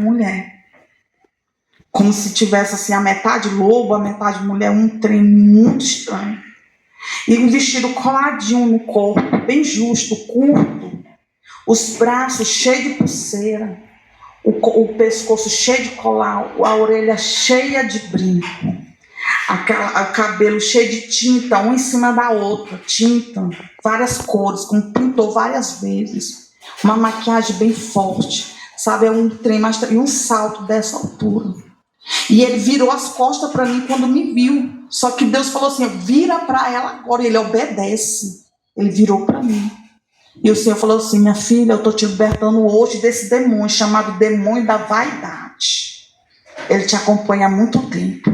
mulher. Como se tivesse assim, a metade lobo, a metade mulher, um trem muito estranho. E um vestido coladinho no corpo, bem justo, curto. Os braços cheios de pulseira. O pescoço cheio de colar, a orelha cheia de brinco. O cabelo cheio de tinta, uma em cima da outra. Tinta, várias cores, como pintou várias vezes. Uma maquiagem bem forte. Sabe, é um trem mais... E um salto dessa altura. E ele virou as costas para mim quando me viu. Só que Deus falou assim, vira para ela agora. E ele obedece. Ele virou para mim. E o Senhor falou assim, minha filha, eu estou te libertando hoje desse demônio, chamado demônio da vaidade. Ele te acompanha há muito tempo.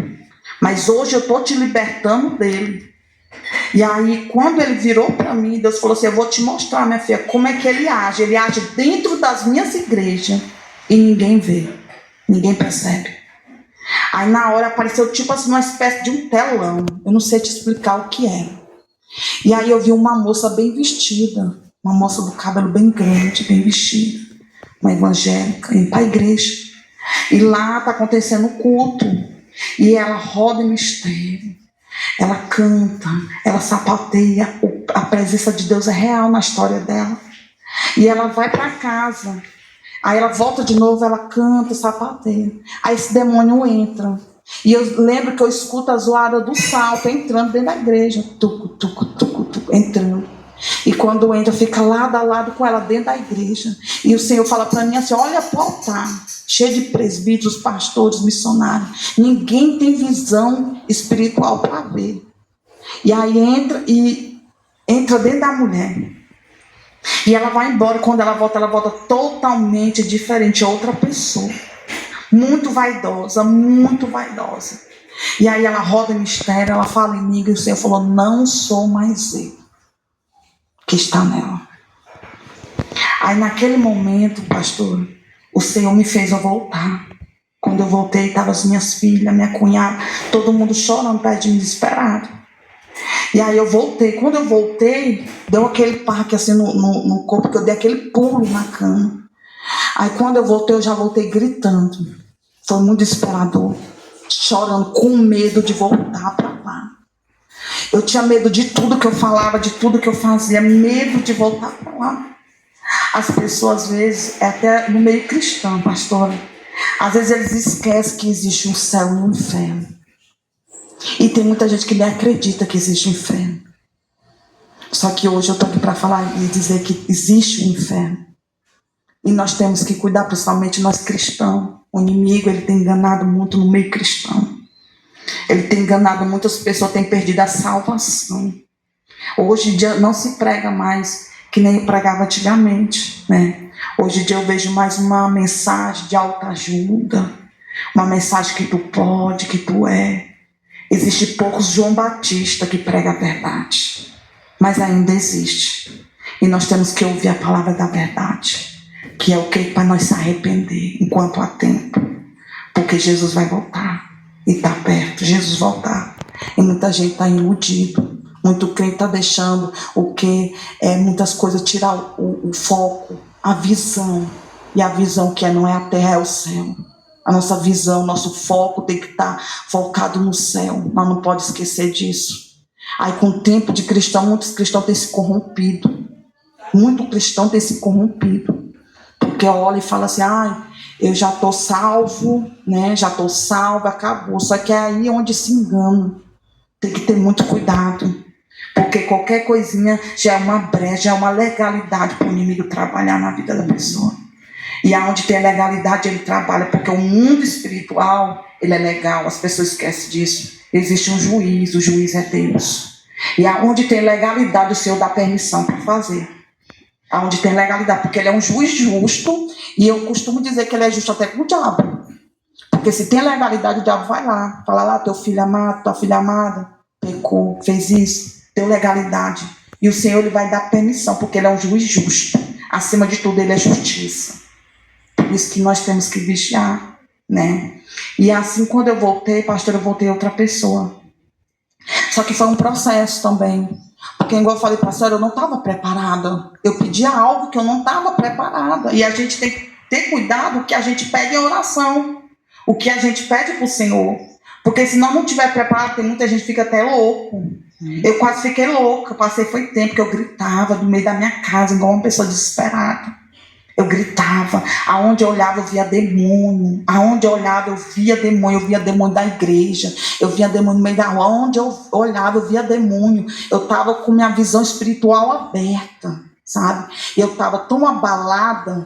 Mas hoje eu estou te libertando dele. E aí, quando ele virou para mim, Deus falou assim, eu vou te mostrar, minha filha, como é que ele age. Ele age dentro das minhas igrejas. E ninguém vê. Ninguém percebe. Aí na hora apareceu tipo assim uma espécie de um telão. Eu não sei te explicar o que era. E aí eu vi uma moça bem vestida. Uma moça do cabelo bem grande, bem vestida. Uma evangélica, indo para a igreja. E lá está acontecendo o culto. E ela roda em mistério. Ela canta, ela sapateia. A presença de Deus é real na história dela. E ela vai para casa. Aí ela volta de novo, ela canta, sapateia. Aí esse demônio entra. E eu lembro que eu escuto a zoada do salto entrando dentro da igreja. Tucu, tucu, tucu, tucu, entrando. E quando entra, fica lado a lado com ela dentro da igreja. E o Senhor fala para mim assim, olha para o altar, cheio de presbíteros, pastores, missionários. Ninguém tem visão espiritual para ver. E aí entra dentro da mulher. E ela vai embora, quando ela volta totalmente diferente, outra pessoa. Muito vaidosa, muito vaidosa. E aí ela roda em mistério, ela fala em língua, e o Senhor falou, não sou mais eu que está nela. Aí naquele momento, pastor, o Senhor me fez eu voltar. Quando eu voltei, estavam as minhas filhas, minha cunhada, todo mundo chorando perto de mim, desesperado. E aí eu voltei. Quando eu voltei, deu aquele parque assim no corpo, que eu dei aquele pulo na cama. Aí quando eu voltei, eu já voltei gritando. Foi muito desesperador. Chorando, com medo de voltar para lá. Eu tinha medo de tudo que eu falava, de tudo que eu fazia. Medo de voltar para lá. As pessoas, às vezes, até no meio cristão, pastora, às vezes eles esquecem que existe um céu e um inferno. E tem muita gente que nem acredita que existe um inferno. Só que hoje eu estou aqui para falar e dizer que existe um inferno. E nós temos que cuidar, principalmente nós cristãos. O inimigo, ele tem enganado muito no meio cristão. Ele tem enganado muitas pessoas, tem perdido a salvação. Hoje em dia não se prega mais que nem pregava antigamente, né? Hoje em dia eu vejo mais uma mensagem de autoajuda, uma mensagem que tu pode, que tu é. Existe poucos João Batista que prega a verdade, mas ainda existe. E nós temos que ouvir a palavra da verdade, que é o que? Para nós se arrepender enquanto há tempo, porque Jesus vai voltar e está perto, Jesus voltar. E muita gente está iludido, muito crente está deixando o que? Muitas coisas tirar o foco, a visão. E a visão que não é a terra, é o céu. A nossa visão, nosso foco tem que estar focado no céu. Nós não podemos esquecer disso. Aí com o tempo de cristão, muitos cristãos têm se corrompido. Muito cristão tem se corrompido. Porque olha e fala assim, eu já estou salvo, né? Já estou salvo, acabou. Só que é aí onde se engana. Tem que ter muito cuidado. Porque qualquer coisinha já é uma brecha, já é uma legalidade para o inimigo trabalhar na vida da pessoa. E aonde tem legalidade ele trabalha, porque o mundo espiritual, ele é legal, as pessoas esquecem disso. Existe um juiz, o juiz é Deus. E aonde tem legalidade, o Senhor dá permissão para fazer. Aonde tem legalidade, porque ele é um juiz justo, e eu costumo dizer que ele é justo até com o diabo. Porque se tem legalidade, o diabo vai lá, fala lá, teu filho amado, tua filha amada, pecou, fez isso, tem legalidade. E o Senhor, ele vai dar permissão, porque ele é um juiz justo. Acima de tudo, ele é justiça. Por isso que nós temos que vigiar, né? E assim, quando eu voltei, pastor, eu voltei outra pessoa. Só que foi um processo também. Porque, igual eu falei para a senhora, eu não estava preparada. Eu pedia algo que eu não estava preparada. E a gente tem que ter cuidado o que a gente pede em oração, o que a gente pede para o Senhor. Porque se nós não estiver preparado, tem muita gente que fica até louco. Eu quase fiquei louca, foi tempo que eu gritava no meio da minha casa, igual uma pessoa desesperada. Eu gritava, aonde eu olhava eu via demônio, aonde eu olhava eu via demônio da igreja, eu via demônio no meio da rua, aonde eu olhava eu via demônio, eu estava com minha visão espiritual aberta, sabe? E eu estava tão abalada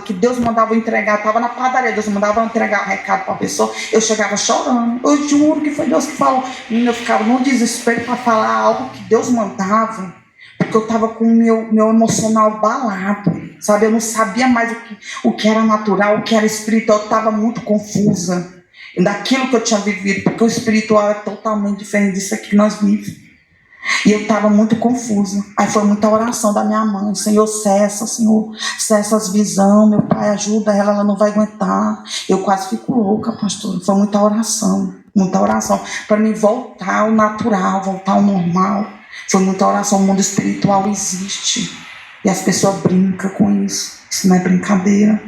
que Deus mandava eu entregar, eu estava na padaria, Deus mandava eu entregar o recado para a pessoa, eu chegava chorando, eu juro que foi Deus que falou, eu ficava num desespero para falar algo que Deus mandava, porque eu estava com o meu emocional abalado, sabe? Eu não sabia mais o que era natural, o que era espiritual, eu estava muito confusa daquilo que eu tinha vivido, porque o espiritual é totalmente diferente disso aqui que nós vivemos. E eu estava muito confusa. Aí foi muita oração da minha mãe: Senhor, cessa as visões, meu pai, ajuda ela não vai aguentar. Eu quase fico louca, pastor. Foi muita oração para mim voltar ao natural, voltar ao normal. Foi muita oração. O mundo espiritual existe e as pessoas brincam com isso. Isso não é brincadeira.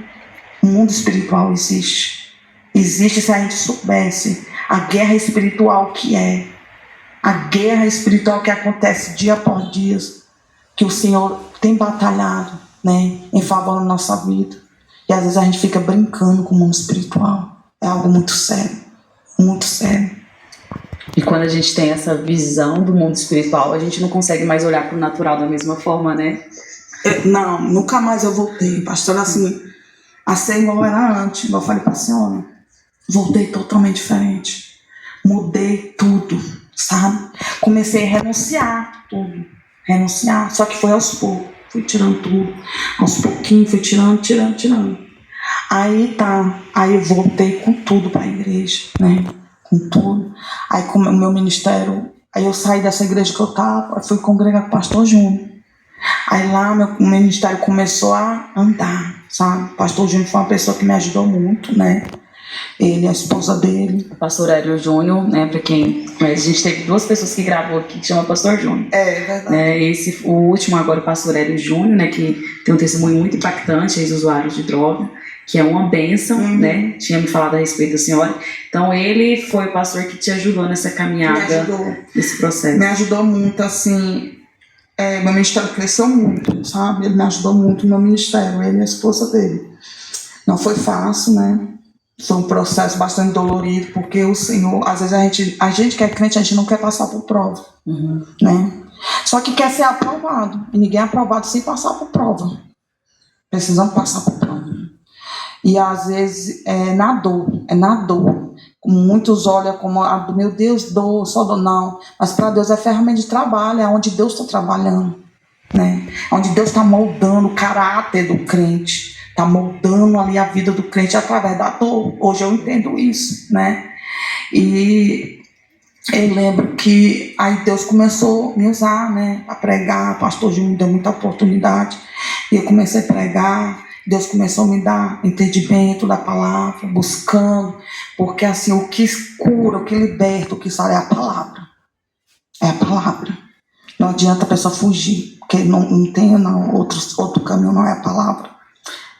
O mundo espiritual existe se a gente soubesse a guerra espiritual que é, a guerra espiritual que acontece dia por dia, que o Senhor tem batalhado, né, em favor da nossa vida. E às vezes a gente fica brincando com o mundo espiritual. É algo muito sério, muito sério. E quando a gente tem essa visão do mundo espiritual, a gente não consegue mais olhar para o natural da mesma forma, né? Não, nunca mais eu voltei, pastor, assim, a ser igual era antes. Eu falei para a senhora, voltei totalmente diferente. Mudei tudo, sabe? Comecei a renunciar tudo. Só que foi aos poucos. Fui tirando tudo. Aos pouquinhos, fui tirando. Aí eu voltei com tudo para a igreja, né? Com tudo. Aí com o meu ministério, aí eu saí dessa igreja que eu estava, fui congregar com o pastor Júnior. Aí lá meu ministério começou a andar, sabe? O pastor Júnior foi uma pessoa que me ajudou muito, né? Ele, a esposa dele. O pastor Hélio Júnior, né, para quem conhece, a gente teve 2 pessoas que gravou aqui que chama Pastor Júnior. É verdade. O último agora, o pastor Hélio Júnior, né, que tem um testemunho muito impactante, ex-usuário de droga, que é uma bênção, né, tinha me falado a respeito da senhora. Então ele foi o pastor que te ajudou nessa caminhada, nesse processo. Me ajudou muito, assim, meu ministério cresceu muito, sabe? Ele me ajudou muito no meu ministério, ele e a esposa dele. Não foi fácil, né? Foi um processo bastante dolorido, porque o Senhor, às vezes a gente que é crente, a gente não quer passar por prova, né? Só que quer ser aprovado, e ninguém é aprovado sem passar por prova. Precisamos passar por prova. E às vezes é na dor. Muitos olham como, meu Deus, só dor, não. Mas para Deus é ferramenta de trabalho, é onde Deus está trabalhando, né? Onde Deus está moldando o caráter do crente. Está moldando ali a vida do crente através da dor. Hoje eu entendo isso, né? E eu lembro que aí Deus começou a me usar, né? Para pregar. O pastor Júnior me deu muita oportunidade. E eu comecei a pregar. Deus começou a me dar entendimento da palavra, buscando. Porque assim, o que cura, o que liberta, o que sai é a palavra. É a palavra. Não adianta a pessoa fugir. Porque não tem outro caminho, não é a palavra.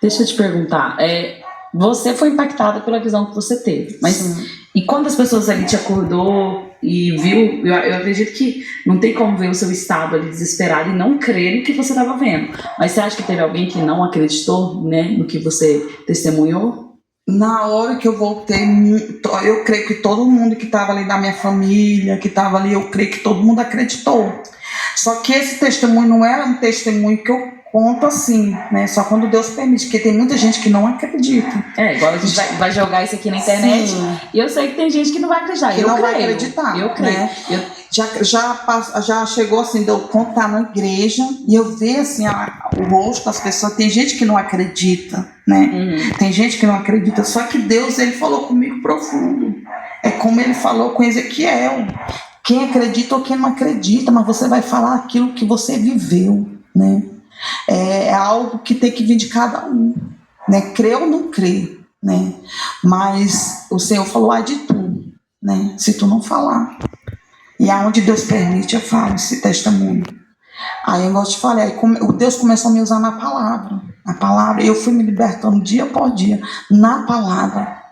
Deixa eu te perguntar, você foi impactada pela visão que você teve, mas sim. E quando as pessoas ali te acordou e viu, eu acredito que não tem como ver o seu estado ali desesperado e não crer no que você estava vendo, mas você acha que teve alguém que não acreditou, né, no que você testemunhou? Na hora que eu voltei, eu creio que todo mundo que estava ali da minha família, que estava ali, eu creio que todo mundo acreditou. Só que esse testemunho não era um testemunho que eu conto assim, né? Só quando Deus permite, porque tem muita gente que não acredita. Igual a gente vai jogar isso aqui na internet. Sim. E eu sei que tem gente que não vai acreditar. Vai acreditar. Eu creio. Né? Já chegou assim, de eu contar na igreja e eu ver assim o rosto das pessoas. Tem gente que não acredita, né? Tem gente que não acredita. Só que Deus, ele falou comigo profundo. É como ele falou com Ezequiel. Quem acredita ou quem não acredita, mas você vai falar aquilo que você viveu, né? É algo que tem que vir de cada um, né? Crê ou não crê, né? Mas o Senhor falou de tudo, né? Se tu não falar. E aonde Deus permite, eu falo esse testemunho. Aí eu te falei, Deus começou a me usar na palavra. Na palavra. Eu fui me libertando dia por dia na palavra.